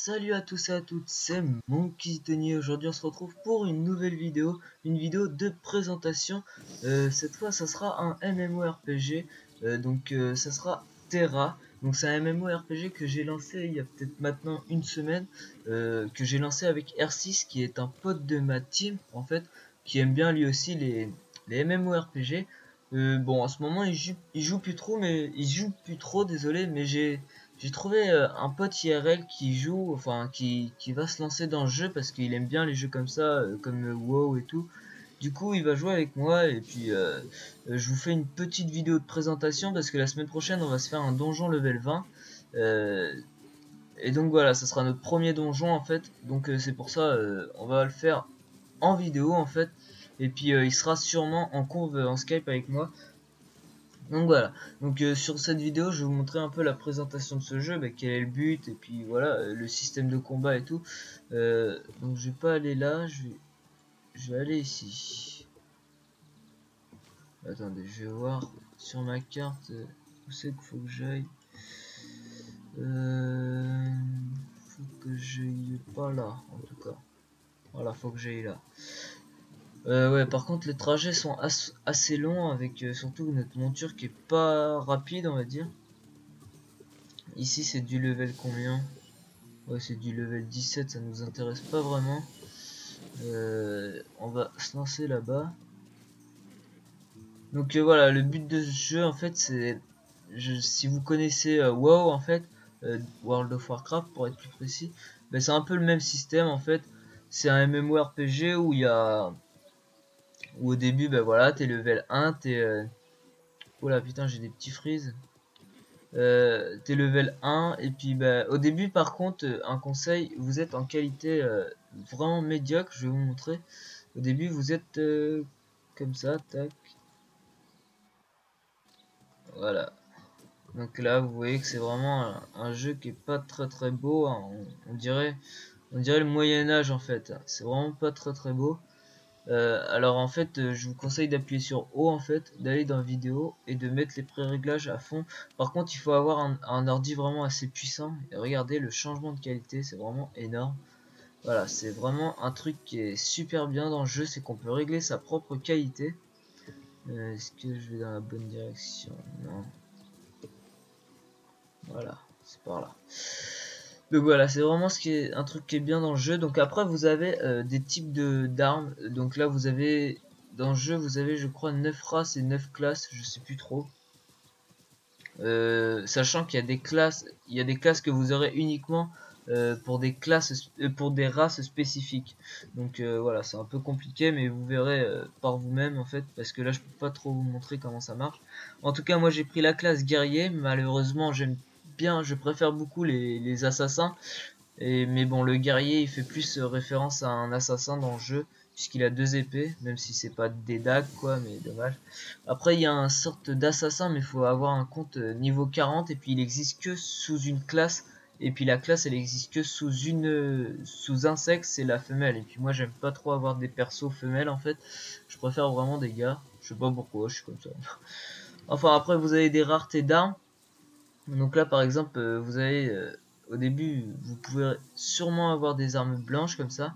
salut à tous et à toutes, c'est Monkey Tony. Aujourd'hui on se retrouve pour une nouvelle vidéo, une vidéo de présentation. Cette fois ça sera un MMORPG, ça sera Terra. Donc c'est un MMORPG que j'ai lancé il y a peut-être maintenant une semaine, que j'ai lancé avec R6 qui est un pote de ma team en fait, qui aime bien lui aussi les MMORPG. Bon en ce moment il joue plus trop, désolé, mais j'ai trouvé un pote IRL qui joue, enfin qui va se lancer dans le jeu parce qu'il aime bien les jeux comme ça, comme WoW et tout. Du coup, il va jouer avec moi et puis je vous fais une petite vidéo de présentation parce que la semaine prochaine, on va se faire un donjon level 20. Euh, et donc voilà, ça sera notre premier donjon en fait. Donc c'est pour ça, on va le faire en vidéo en fait. Et puis il sera sûrement en conv en Skype avec moi. Donc voilà, sur cette vidéo je vais vous montrer un peu la présentation de ce jeu, quel est le but et puis voilà, le système de combat et tout. Donc je vais pas aller là, je vais aller ici. Attendez, je vais voir sur ma carte où c'est qu'il faut que j'aille. Faut que j'aille pas là en tout cas. Voilà, faut que j'aille là. Ouais, par contre les trajets sont assez longs avec surtout notre monture qui est pas rapide on va dire. Ici c'est du level combien? Ouais, c'est du level 17, ça nous intéresse pas vraiment. On va se lancer là-bas. Donc voilà, le but de ce jeu en fait c'est, si vous connaissez WoW en fait, World of Warcraft pour être plus précis, c'est un peu le même système en fait. C'est un MMORPG où il y a, où au début voilà, t'es level 1, oh là putain j'ai des petits freeze. T'es level 1 et puis au début par contre un conseil, vous êtes en qualité vraiment médiocre, je vais vous montrer. Au début vous êtes comme ça, tac, voilà. Donc là vous voyez que c'est vraiment un jeu qui est pas très beau, hein. On dirait le Moyen-Âge en fait, c'est vraiment pas très beau. Alors en fait je vous conseille d'appuyer sur O en fait, d'aller dans vidéo et de mettre les pré-réglages à fond. Par contre il faut avoir un ordi vraiment assez puissant et regardez le changement de qualité, c'est vraiment énorme. Voilà, c'est vraiment un truc qui est super bien dans le jeu, c'est qu'on peut régler sa propre qualité. Est-ce que je vais dans la bonne direction? Non. Voilà, c'est par là. Donc voilà, c'est vraiment un truc qui est bien dans le jeu. Donc après vous avez des types d'armes. Donc là vous avez, dans le jeu vous avez je crois 9 races et 9 classes, je sais plus trop. Sachant qu'il y a des classes, que vous aurez uniquement pour des classes, pour des races spécifiques. Donc voilà, c'est un peu compliqué, mais vous verrez par vous-même en fait, parce que là je peux pas trop vous montrer comment ça marche. En tout cas, moi j'ai pris la classe guerrier. Malheureusement, je préfère beaucoup les assassins. Mais bon, le guerrier il fait plus référence à un assassin dans le jeu, puisqu'il a 2 épées, même si c'est pas des dagues quoi, mais dommage. Après il y a un sorte d'assassin, mais il faut avoir un compte niveau 40, et puis il existe que sous une classe, et puis la classe elle existe que sous un sexe, c'est la femelle. Et puis moi j'aime pas trop avoir des persos femelles en fait, je préfère vraiment des gars, je sais pas pourquoi, je suis comme ça. Enfin après vous avez des raretés d'armes. Donc là par exemple vous avez au début vous pouvez sûrement avoir des armes blanches comme ça.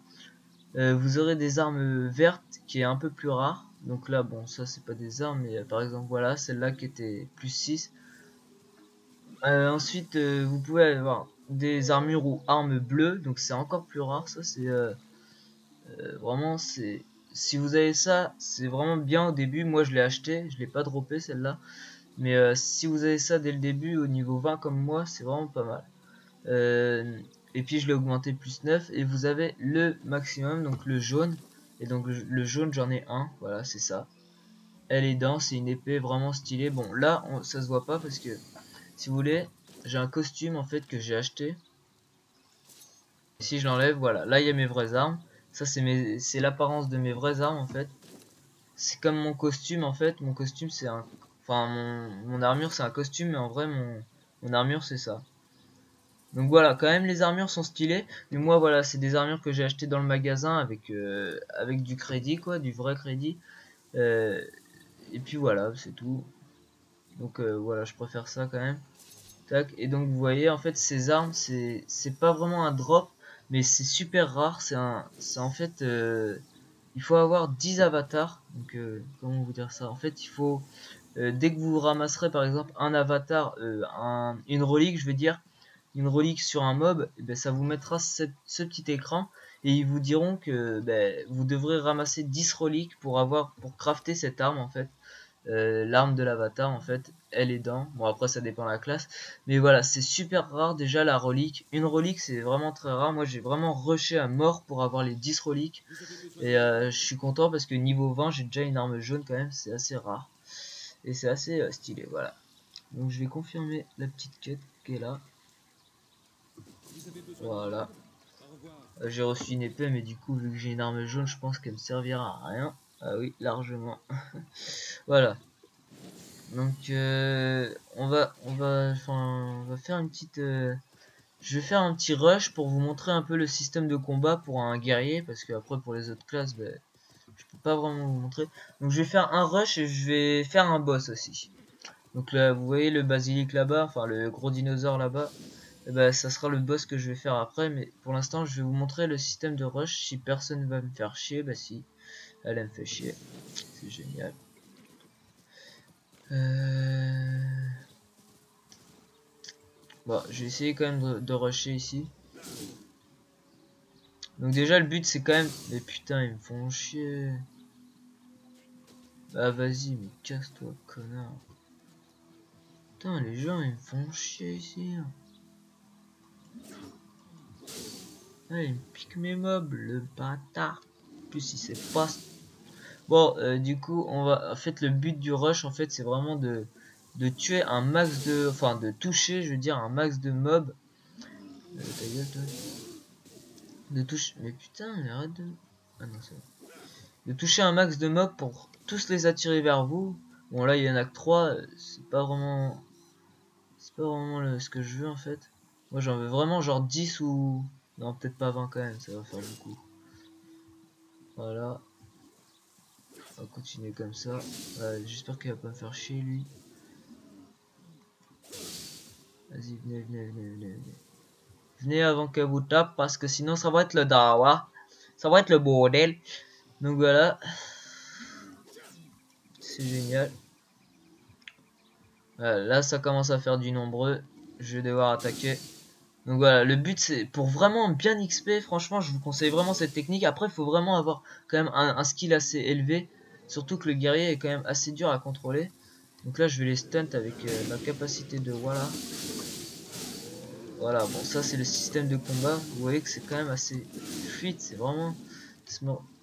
Vous aurez des armes vertes qui est un peu plus rare. Donc là bon ça c'est pas des armes, mais par exemple voilà celle-là qui était plus 6. Ensuite vous pouvez avoir des armures ou armes bleues, donc c'est encore plus rare. Ça c'est vraiment, c'est, si vous avez ça c'est vraiment bien au début. Moi je l'ai acheté, je l'ai pas droppé celle-là. Mais si vous avez ça dès le début au niveau 20 comme moi, c'est vraiment pas mal. Et puis je l'ai augmenté plus 9 et vous avez le maximum, donc le jaune. Et donc le jaune j'en ai un, voilà c'est ça. Elle est dense, c'est une épée vraiment stylée. Bon là ça se voit pas parce que si vous voulez, j'ai un costume en fait que j'ai acheté. Et si je l'enlève, voilà, là il y a mes vraies armes. Ça c'est l'apparence de mes vraies armes en fait. C'est comme mon costume en fait, mon costume c'est un, enfin mon armure c'est un costume, mais en vrai mon armure c'est ça. Donc voilà, quand même les armures sont stylées, mais moi voilà, c'est des armures que j'ai acheté dans le magasin avec du crédit quoi, du vrai crédit. Et puis voilà, c'est tout. Donc voilà, je préfère ça quand même. Tac, et donc vous voyez en fait ces armes c'est pas vraiment un drop, mais c'est super rare. C'est en fait il faut avoir 10 avatars. Donc comment vous dire ça, en fait il faut dès que vous ramasserez par exemple un avatar, une relique, je veux dire une relique sur un mob, et ben, ça vous mettra ce petit écran et ils vous diront que ben, vous devrez ramasser 10 reliques pour crafter cette arme en fait. L'arme de l'avatar en fait elle est dans, bon après ça dépend de la classe, mais voilà c'est super rare déjà la relique. Une relique c'est vraiment très rare. Moi j'ai vraiment rushé à mort pour avoir les 10 reliques et je suis content parce que niveau 20 j'ai déjà une arme jaune quand même, c'est assez rare et c'est assez stylé. Voilà, donc je vais confirmer la petite quête qui est là. Voilà, j'ai reçu une épée, mais du coup vu que j'ai une arme jaune je pense qu'elle me servira à rien. Ah oui, largement. Voilà, donc on va faire une petite je vais faire un petit rush pour vous montrer un peu le système de combat pour un guerrier, parce que après pour les autres classes ben, je peux pas vraiment vous montrer. Donc je vais faire un rush et je vais faire un boss aussi. Donc là vous voyez le basilic là-bas, enfin le gros dinosaure là-bas, et ben, ça sera le boss que je vais faire après, mais pour l'instant je vais vous montrer le système de rush. Si personne va me faire chier, bah si, elle me fait chier, c'est génial. Bon, je vais essayer quand même de rusher ici. Donc déjà le but c'est quand même... Mais putain ils me font chier. Bah vas-y mais casse-toi connard. Putain les gens ils me font chier ici. Ah, il me pique mes mobs le bâtard. En plus il sait pas. Bon du coup on va... En fait le but du rush en fait c'est vraiment de tuer un max de... Enfin de toucher je veux dire un max de mobs. Ta gueule toi. De toucher... Mais putain mais arrête de... Ah non c'est bon. De toucher un max de mobs pour tous les attirer vers vous. Bon là il y en a que 3, c'est pas vraiment ce que je veux en fait. Moi j'en veux vraiment genre 10 ou... Non peut-être pas 20 quand même, ça va faire beaucoup. Voilà. On va continuer comme ça. J'espère qu'il va pas me faire chier lui. Vas-y venez, venez, venez, venez, venez. Venez avant que vous tape parce que sinon ça va être le dawa. Ça va être le bordel. Donc voilà. C'est génial. Là ça commence à faire du nombreux. Je vais devoir attaquer. Donc voilà, le but c'est pour vraiment bien XP, franchement je vous conseille vraiment cette technique. Après il faut vraiment avoir quand même un skill assez élevé. Surtout que le guerrier est quand même assez dur à contrôler. Donc là je vais les stunt avec ma capacité de voilà. Voilà, bon ça c'est le système de combat. Vous voyez que c'est quand même assez fluide, c'est vraiment...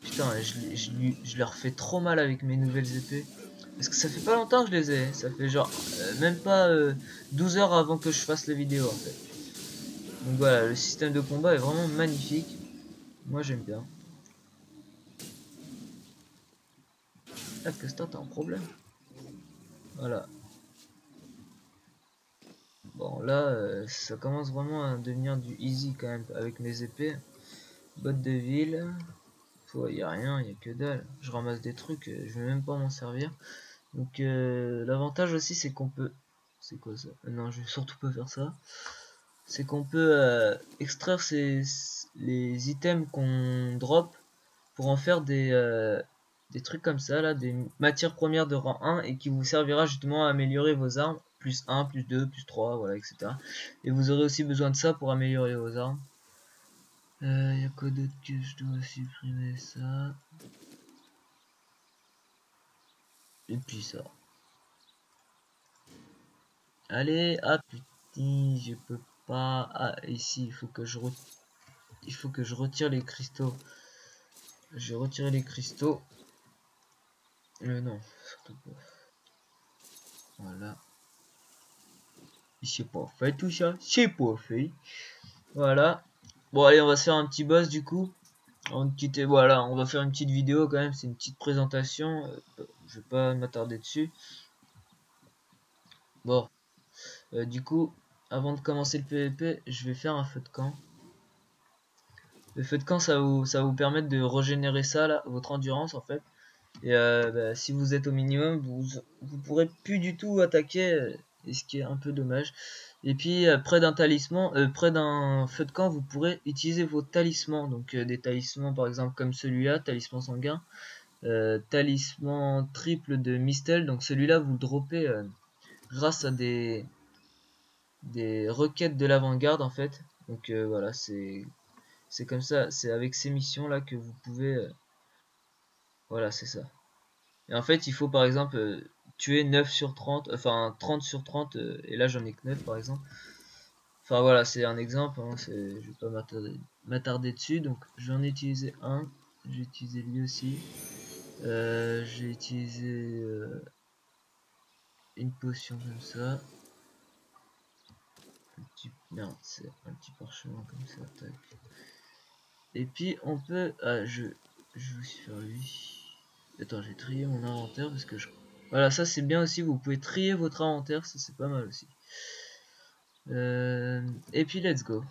Putain, je leur fais trop mal avec mes nouvelles épées. Parce que ça fait pas longtemps que je les ai. Ça fait genre même pas 12 heures avant que je fasse la vidéo en fait. Donc voilà, le système de combat est vraiment magnifique. Moi j'aime bien. Ah, qu'est-ce que t'as un problème? Voilà. Bon là, ça commence vraiment à devenir du easy quand même avec mes épées. Botte de ville. Il y a rien, il y a que dalle. Je ramasse des trucs, je vais même pas m'en servir. Donc l'avantage aussi c'est qu'on peut... C'est quoi ça? Non, je vais surtout pas faire ça. C'est qu'on peut extraire les items qu'on drop pour en faire des trucs comme ça là, des matières premières de rang 1 et qui vous servira justement à améliorer vos armes, plus 1, plus 2, plus 3, voilà, etc. Et vous aurez aussi besoin de ça pour améliorer vos armes. Y a quoi d'autre que je dois supprimer? Ça. Et puis ça. Allez, ah putain, je peux pas. Ah, ici, il faut que je retire les cristaux. Je vais retirer les cristaux. Non, surtout pas. Voilà. C'est pas fait tout ça, c'est pas fait. Voilà. Bon allez, on va se faire un petit boss du coup. Voilà, on va faire une petite vidéo quand même, c'est une petite présentation. Je vais pas m'attarder dessus. Bon, du coup, avant de commencer le PVP, je vais faire un feu de camp. Le feu de camp, ça va vous permettre de régénérer ça là, votre endurance en fait. Et si vous êtes au minimum, vous pourrez plus du tout attaquer. et ce qui est un peu dommage. Et puis près d'un talisman, près d'un feu de camp, vous pourrez utiliser vos talismans. Donc des talismans par exemple comme celui-là, talisman sanguin, talisman triple de Mistel. Donc celui-là vous le droppez grâce à des requêtes de l'avant-garde en fait. Donc voilà, c'est comme ça, c'est avec ces missions là que vous pouvez voilà, c'est ça. Et en fait, il faut par exemple tuer 9 sur 30, enfin 30 sur 30, et là j'en ai que 9 par exemple. Enfin voilà, c'est un exemple, hein, je vais pas m'attarder dessus. Donc j'en ai utilisé un, j'ai utilisé lui aussi. J'ai utilisé une potion comme ça. Merde, c'est un petit parchemin comme ça, tac. Et puis on peut... Ah, je vais aussi faire lui. Attends, j'ai trié mon inventaire parce que je... Voilà, ça c'est bien aussi, vous pouvez trier votre inventaire, ça c'est pas mal aussi. Et puis let's go.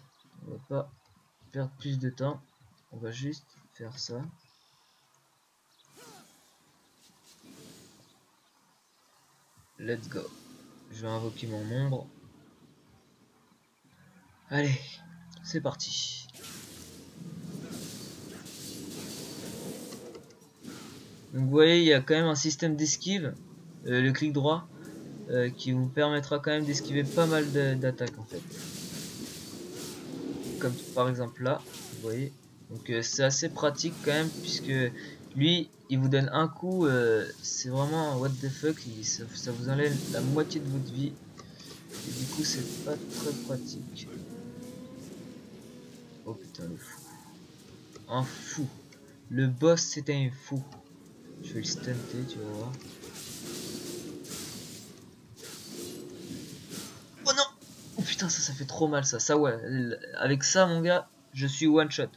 On va pas perdre plus de temps. On va juste faire ça. Let's go. Je vais invoquer mon ombre. Allez, c'est parti. Donc vous voyez, il y a quand même un système d'esquive, le clic droit, qui vous permettra quand même d'esquiver pas mal d'attaques en fait. Comme par exemple là, vous voyez. Donc c'est assez pratique quand même, puisque lui, il vous donne un coup, c'est vraiment what the fuck, ça vous enlève la moitié de votre vie. Et du coup, c'est pas très pratique. Oh putain, le fou. Un fou. Le boss, c'était un fou. Je vais le stunter, tu vas voir. Oh non! Oh putain, ça fait trop mal ça. Ça, ouais. Avec ça, mon gars, je suis one shot.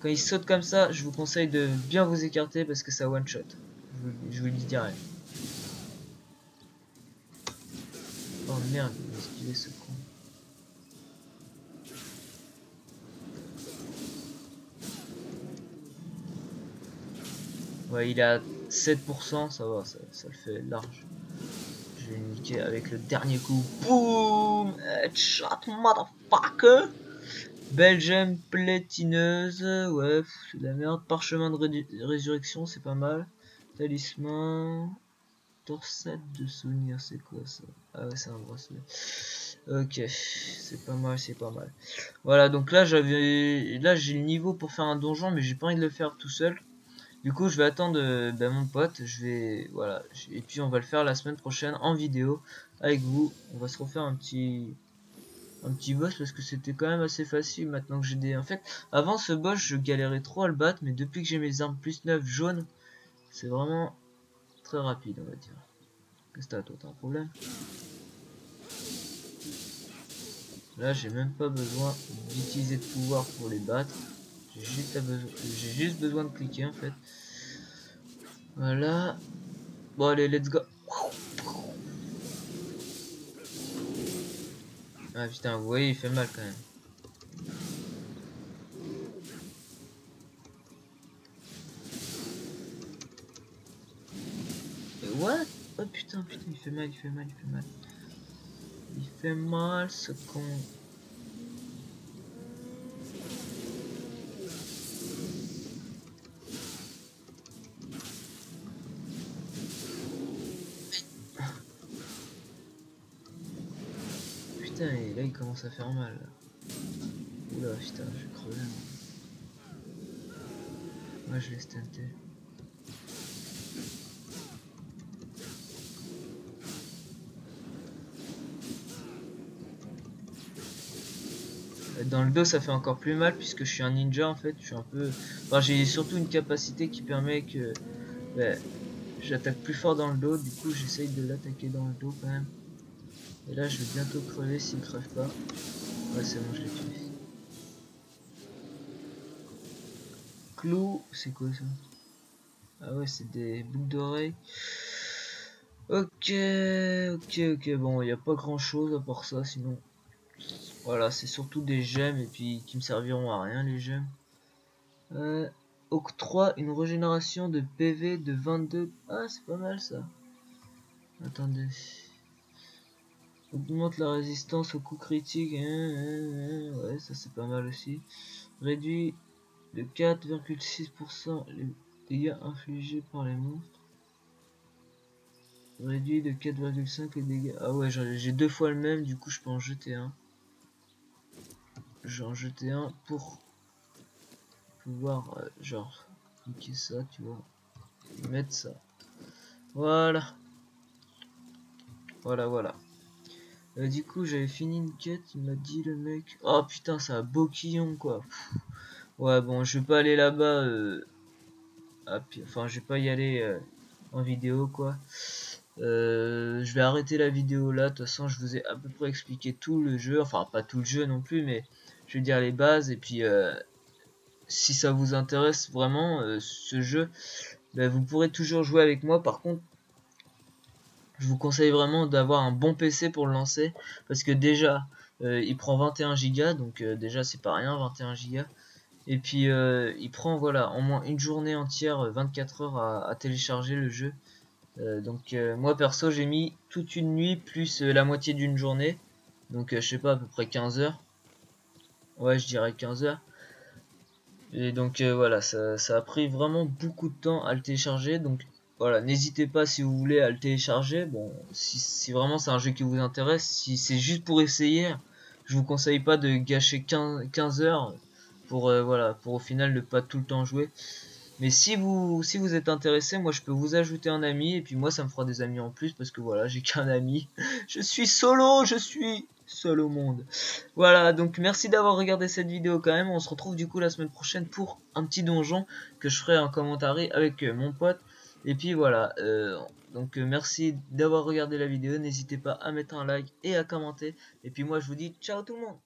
Quand il saute comme ça, je vous conseille de bien vous écarter parce que ça one shot. Je vous le dis direct. Oh merde, il m'a esquivé ce con. Ouais, il est à 7%, ça va, ça le fait large. Je vais le niquer avec le dernier coup. Boum! Headshot, motherfucker! Belle gemme platineuse. Ouais, c'est de la merde. Parchemin de résurrection, c'est pas mal. Talisman. Torsade de souvenir, c'est quoi ça? Ah ouais, c'est un bracelet. Ok, c'est pas mal, c'est pas mal. Voilà, donc là j'ai le niveau pour faire un donjon, mais j'ai pas envie de le faire tout seul. Du coup, je vais attendre mon pote. Voilà, et puis on va le faire la semaine prochaine en vidéo avec vous. On va se refaire un petit boss parce que c'était quand même assez facile maintenant que j'ai des... En fait, avant ce boss, je galérais trop à le battre, mais depuis que j'ai mes armes plus 9 jaunes, c'est vraiment très rapide, on va dire. Qu'est-ce que t'as, toi? T'as un problème? Là, j'ai même pas besoin d'utiliser de pouvoir pour les battre. J'ai juste besoin de cliquer en fait. Voilà. Bon, allez, let's go. Ah putain, vous voyez, il fait mal quand même. What? Oh putain, il fait mal, il fait mal, il fait mal. Il fait mal ce con. Putain, et là il commence à faire mal. Là. Oula, putain, je vais crever. Moi je l'ai stunté. Dans le dos ça fait encore plus mal puisque je suis un ninja en fait. Je suis un peu... Enfin, j'ai surtout une capacité qui permet que... Ouais, j'attaque plus fort dans le dos. Du coup j'essaye de l'attaquer dans le dos quand même. Et là je vais bientôt crever s'il crève pas. Ouais, c'est bon, je l'ai tué. Clou, c'est quoi ça? Ah ouais, c'est des boucles d'oreilles. Ok, ok, bon, il n'y a pas grand chose à part ça, sinon. Voilà, c'est surtout des gemmes et puis qui me serviront à rien, les gemmes. Octroie une régénération de PV de 22. Ah, c'est pas mal ça. Attendez. Augmente la résistance aux coups critiques. Ouais, ça c'est pas mal aussi. Réduit de 4,6% les dégâts infligés par les monstres. Réduit de 4,5 les dégâts. Ah ouais, j'ai 2 fois le même, du coup je peux en jeter un. Je vais en jeter un pour pouvoir genre cliquer ça, tu vois. Mettre ça. Voilà. Voilà. Du coup j'avais fini une quête, il m'a dit le mec. Oh putain, c'est un boquillon quoi. Ouais bon, je vais pas aller là-bas. Enfin, je vais pas y aller en vidéo quoi. Je vais arrêter la vidéo là. De toute façon, je vous ai à peu près expliqué tout le jeu. Enfin, pas tout le jeu non plus, mais je vais dire les bases. Et puis, si ça vous intéresse vraiment ce jeu, ben, vous pourrez toujours jouer avec moi. Par contre, je vous conseille vraiment d'avoir un bon PC pour le lancer, parce que déjà, il prend 21 Go, donc déjà c'est pas rien, 21 Go. Et puis il prend voilà en moins une journée entière, 24 heures à télécharger le jeu. Donc moi perso j'ai mis toute une nuit plus la moitié d'une journée. Donc je sais pas, à peu près 15 heures. Ouais, je dirais 15 heures. Et donc voilà, ça a pris vraiment beaucoup de temps à le télécharger. Donc voilà, n'hésitez pas si vous voulez à le télécharger. Bon, si vraiment c'est un jeu qui vous intéresse, si c'est juste pour essayer, je vous conseille pas de gâcher 15 heures pour voilà, pour au final ne pas tout le temps jouer. Mais si vous êtes intéressé, moi je peux vous ajouter un ami et puis moi ça me fera des amis en plus parce que voilà, j'ai qu'un ami. Je suis seul au monde. Voilà, donc merci d'avoir regardé cette vidéo quand même. On se retrouve du coup la semaine prochaine pour un petit donjon que je ferai en commentaire avec mon pote. Et puis voilà, donc merci d'avoir regardé la vidéo. N'hésitez pas à mettre un like et à commenter. Et puis moi je vous dis ciao tout le monde.